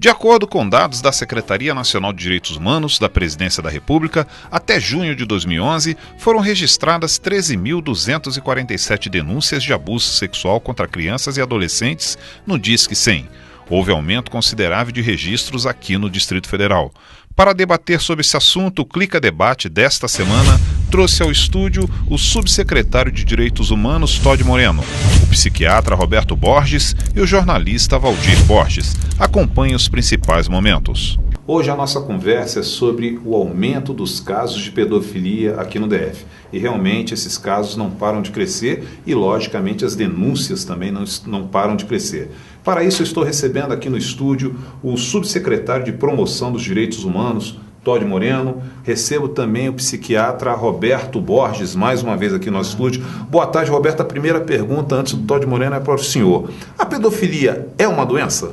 De acordo com dados da Secretaria Nacional de Direitos Humanos da Presidência da República, até junho de 2011 foram registradas 13.247 denúncias de abuso sexual contra crianças e adolescentes no Disque 100. Houve aumento considerável de registros aqui no Distrito Federal. Para debater sobre esse assunto, o Clica Debate desta semana trouxe ao estúdio o subsecretário de Direitos Humanos, Todi Moreno, o psiquiatra Roberto Borges e o jornalista Valdir Borges. Acompanhe os principais momentos. Hoje a nossa conversa é sobre o aumento dos casos de pedofilia aqui no DF. E realmente esses casos não param de crescer e, logicamente, as denúncias também não param de crescer. Para isso, eu estou recebendo aqui no estúdio o subsecretário de Promoção dos Direitos Humanos, Todi Moreno. Recebo também o psiquiatra Roberto Borges, mais uma vez aqui no nosso estúdio. Boa tarde, Roberto. A primeira pergunta antes do Todi Moreno é para o senhor. A pedofilia é uma doença?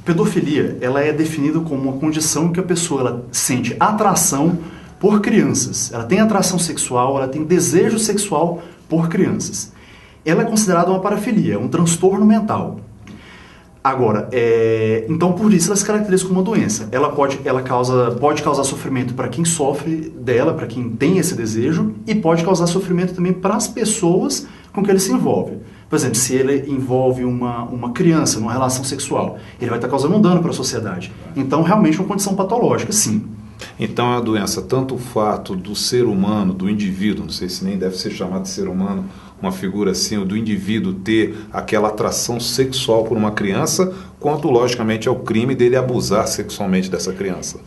Pedofilia, ela é definida como uma condição em que a pessoa ela sente atração por crianças. Ela tem atração sexual, ela tem desejo sexual por crianças. Ela é considerada uma parafilia, um transtorno mental. Agora, então por isso ela se caracteriza como uma doença. Ela pode causar sofrimento para quem sofre dela, para quem tem esse desejo, e pode causar sofrimento também para as pessoas com que ele se envolve. Por exemplo, se ele envolve uma criança numa relação sexual, ele vai estar causando um dano para a sociedade. Então, realmente é uma condição patológica, sim. Então é uma doença, tanto o fato do ser humano, do indivíduo, não sei se nem deve ser chamado de ser humano, uma figura assim, do indivíduo ter aquela atração sexual por uma criança, quanto, logicamente, é o crime dele abusar sexualmente dessa criança.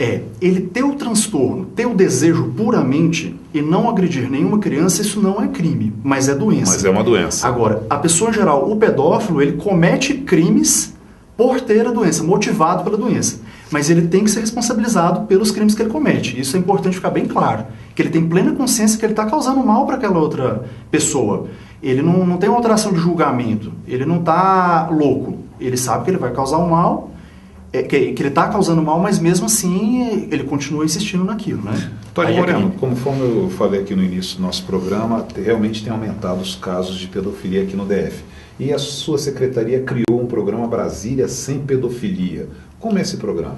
Ele ter o transtorno, ter o desejo puramente e não agredir nenhuma criança, isso não é crime, mas é doença. Mas é uma doença. Agora, a pessoa em geral, o pedófilo, ele comete crimes por ter a doença, motivado pela doença. Mas ele tem que ser responsabilizado pelos crimes que ele comete. Isso é importante ficar bem claro. Que ele tem plena consciência que ele está causando mal para aquela outra pessoa. Ele não tem uma alteração de julgamento. Ele não está louco. Ele sabe que ele vai causar um mal, que ele está causando mal, mas mesmo assim ele continua insistindo naquilo, né? Todi Moreno, conforme eu falei aqui no início do nosso programa, realmente tem aumentado os casos de pedofilia aqui no DF. E a sua secretaria criou um programa Brasília Sem Pedofilia. Como é esse programa?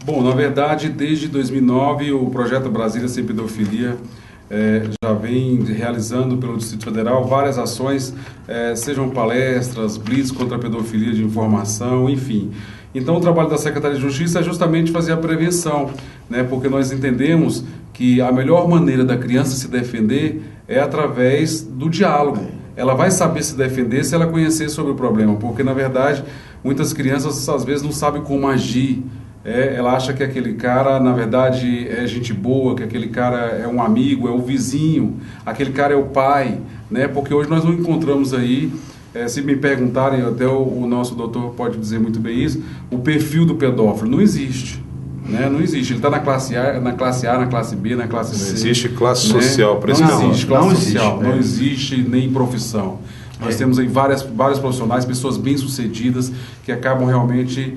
Bom, na verdade, desde 2009, o projeto Brasília Sem Pedofilia já vem realizando pelo Distrito Federal várias ações, sejam palestras, blitz contra a pedofilia de informação, enfim. Então, o trabalho da Secretaria de Justiça é justamente fazer a prevenção, né? Porque nós entendemos que a melhor maneira da criança se defender é através do diálogo. Ela vai saber se defender se ela conhecer sobre o problema, porque, na verdade, muitas crianças, às vezes, não sabem como agir. Ela acha que aquele cara, na verdade, é gente boa, que aquele cara é um amigo, é o vizinho, aquele cara é o pai, né? Porque hoje nós não encontramos aí, se me perguntarem, até o nosso doutor pode dizer muito bem isso, o perfil do pedófilo não existe. Né? Não existe, ele está na classe A, na classe B, na classe C. Não existe classe social para esse Não existe classe não social, existe, não existe nem profissão. Nós temos aí vários profissionais, pessoas bem-sucedidas que acabam realmente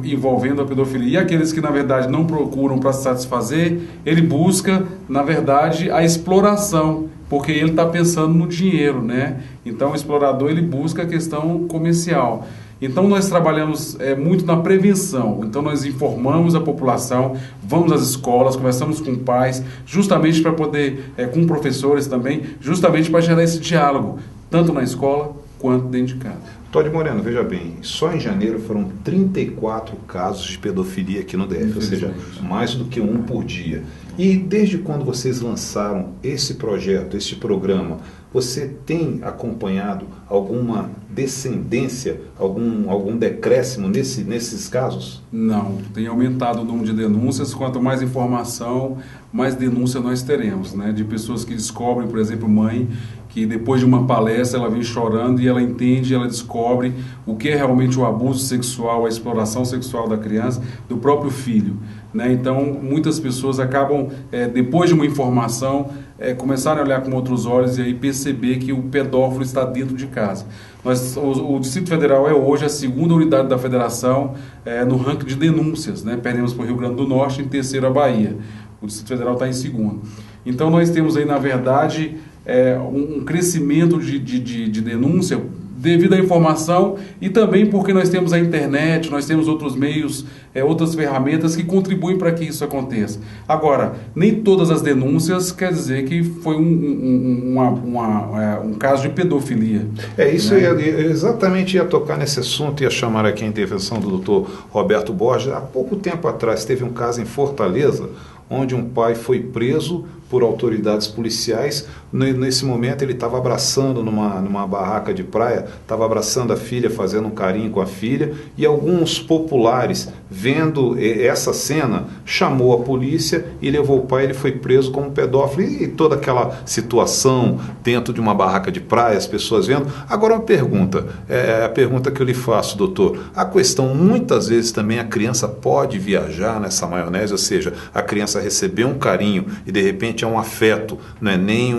envolvendo a pedofilia. E aqueles que, na verdade, não procuram para se satisfazer, ele busca, na verdade, a exploração, porque ele está pensando no dinheiro, né? Então, o explorador, ele busca a questão comercial. Então, nós trabalhamos muito na prevenção. Então, nós informamos a população, vamos às escolas, conversamos com pais, justamente para poder, com professores também, justamente para gerar esse diálogo, tanto na escola quanto dentro de casa. Todi Moreno, veja bem, só em janeiro foram 34 casos de pedofilia aqui no DF, ou seja, mais do que um por dia. E desde quando vocês lançaram esse projeto, esse programa, você tem acompanhado alguma descendência, algum decréscimo nesses casos? Não, tem aumentado o número de denúncias. Quanto mais informação, mais denúncia nós teremos, né? De pessoas que descobrem, por exemplo, mãe, que depois de uma palestra ela vem chorando e ela entende, ela descobre o que é realmente o abuso sexual, a exploração sexual da criança, do próprio filho, né? Então, muitas pessoas acabam, depois de uma informação, começarem a olhar com outros olhos e aí perceber que o pedófilo está dentro de casa. O Distrito Federal é hoje a segunda unidade da federação no ranking de denúncias, né? Perdemos para o Rio Grande do Norte, em terceiro a Bahia. O Distrito Federal está em segundo. Então, nós temos aí, na verdade, um crescimento de denúncia devido à informação e também porque nós temos a internet, nós temos outros meios, outras ferramentas que contribuem para que isso aconteça. Agora, nem todas as denúncias quer dizer que foi um caso de pedofilia. Isso, né? Eu exatamente ia tocar nesse assunto, ia chamar aqui a intervenção do Dr. Roberto Borges. Há pouco tempo atrás teve um caso em Fortaleza, onde um pai foi preso por autoridades policiais. Nesse momento ele estava abraçando numa barraca de praia, estava abraçando a filha, fazendo um carinho com a filha, e alguns populares, vendo essa cena, chamou a polícia e levou o pai. Ele foi preso como pedófilo, e toda aquela situação dentro de uma barraca de praia, as pessoas vendo. Agora uma pergunta, a pergunta que eu lhe faço, doutor, a questão, muitas vezes também a criança pode viajar nessa maionese, ou seja, a criança receber um carinho e de repente é um afeto, não é nem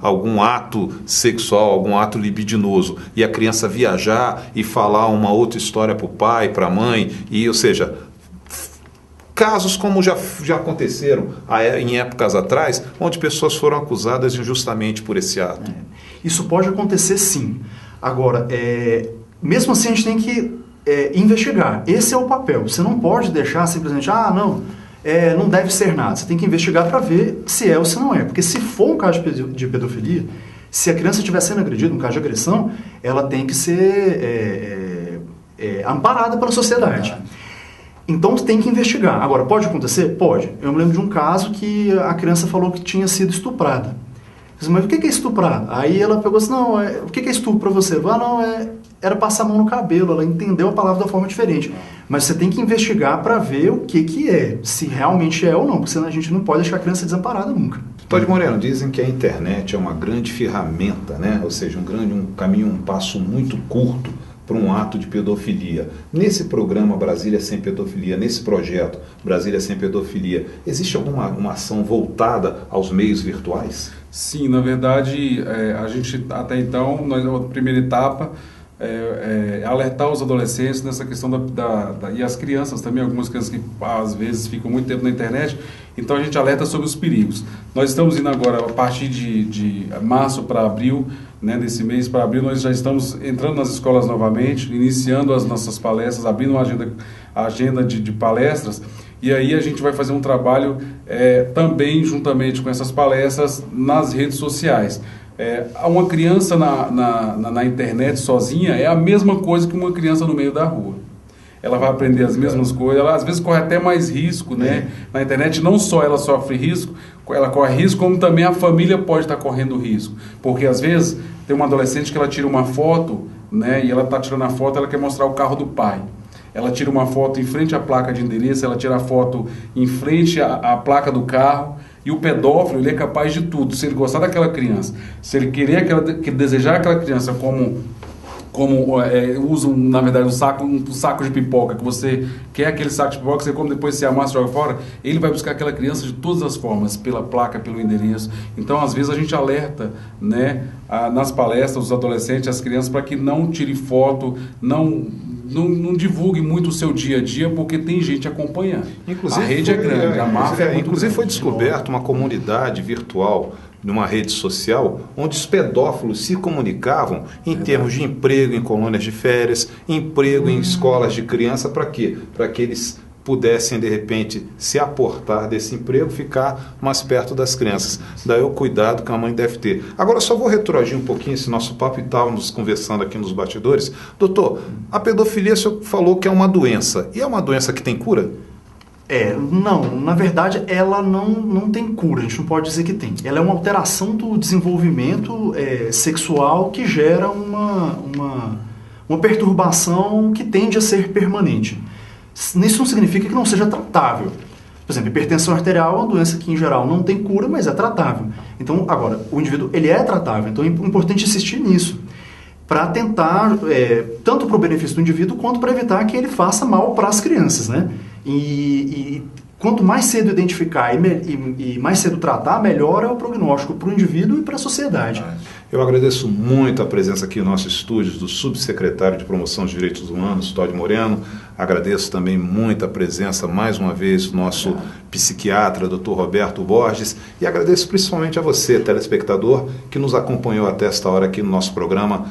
algum ato sexual, algum ato libidinoso, e a criança viajar e falar uma outra história para o pai, para a mãe, ou seja, casos como já aconteceram em épocas atrás, onde pessoas foram acusadas injustamente por esse ato. Isso pode acontecer, sim. Agora, mesmo assim a gente tem que investigar. Esse é o papel. Você não pode deixar simplesmente, não deve ser nada. Você tem que investigar para ver se é ou se não é. Porque se for um caso de pedofilia, se a criança estiver sendo agredida, um caso de agressão, ela tem que ser amparada pela sociedade. Então tem que investigar. Agora, pode acontecer? Pode. Eu me lembro de um caso que a criança falou que tinha sido estuprada. Eu disse, mas o que é estuprada? Aí ela pegou assim, o que é estupro para você? Era passar a mão no cabelo. Ela entendeu a palavra da forma diferente. Mas você tem que investigar para ver o que é, se realmente é ou não, porque senão a gente não pode deixar a criança desamparada nunca. Todd Moreno, dizem que a internet é uma grande ferramenta, né? Ou seja, um caminho, um passo muito curto para um ato de pedofilia. Nesse programa Brasília Sem Pedofilia, nesse projeto Brasília Sem Pedofilia, existe alguma ação voltada aos meios virtuais? Sim, na verdade, a gente até então, a primeira etapa é alertar os adolescentes nessa questão e as crianças também, algumas crianças que às vezes ficam muito tempo na internet, então a gente alerta sobre os perigos. Nós estamos indo agora, a partir de março para abril, né, desse mês para abril, nós já estamos entrando nas escolas novamente, iniciando as nossas palestras, abrindo uma agenda de palestras, e aí a gente vai fazer um trabalho também juntamente com essas palestras nas redes sociais. Uma criança na internet sozinha é a mesma coisa que uma criança no meio da rua. Ela vai aprender as mesmas coisas, ela às vezes corre até mais risco, né? Na internet não só ela sofre risco, ela corre risco, como também a família pode estar correndo risco. Porque às vezes tem uma adolescente que ela tira uma foto, né? E ela está tirando a foto, ela quer mostrar o carro do pai. Ela tira uma foto em frente à placa de endereço, ela tira a foto em frente à placa do carro. E o pedófilo, ele é capaz de tudo. Se ele gostar daquela criança, se ele querer desejar aquela criança como usam, na verdade, um saco de pipoca, que você quer aquele saco de pipoca, que você come, depois você amassa e joga fora, ele vai buscar aquela criança de todas as formas, pela placa, pelo endereço. Então, às vezes, a gente alerta, né, nas palestras, os adolescentes, as crianças, para que não tire foto, não divulgue muito o seu dia a dia, porque tem gente acompanhando. Inclusive, a rede é grande, a máfia é muito inclusive grande. Foi descoberto uma comunidade virtual numa rede social, onde os pedófilos se comunicavam em termos de emprego em colônias de férias, emprego em escolas de criança, para quê? Para que eles pudessem, de repente, se aportar desse emprego, ficar mais perto das crianças. Daí o cuidado que a mãe deve ter. Agora, eu só vou retroagir um pouquinho esse nosso papo, e estávamos conversando aqui nos bastidores. Doutor, a pedofilia, o senhor falou que é uma doença. E é uma doença que tem cura? Não, na verdade ela não tem cura, a gente não pode dizer que tem. Ela é uma alteração do desenvolvimento sexual que gera uma perturbação que tende a ser permanente. Isso não significa que não seja tratável. Por exemplo, hipertensão arterial é uma doença que em geral não tem cura, mas é tratável. Então, agora, o indivíduo ele é tratável, então é importante insistir nisso, para tentar, tanto para o benefício do indivíduo, quanto para evitar que ele faça mal para as crianças, né? E quanto mais cedo identificar e mais cedo tratar, melhor é o prognóstico para o indivíduo e para a sociedade. Eu agradeço muito a presença aqui em nossos estúdios do subsecretário de Promoção dos Direitos Humanos, Todd Moreno. Agradeço também muito a presença, mais uma vez, do nosso psiquiatra, Dr. Roberto Borges. E agradeço principalmente a você, telespectador, que nos acompanhou até esta hora aqui no nosso programa.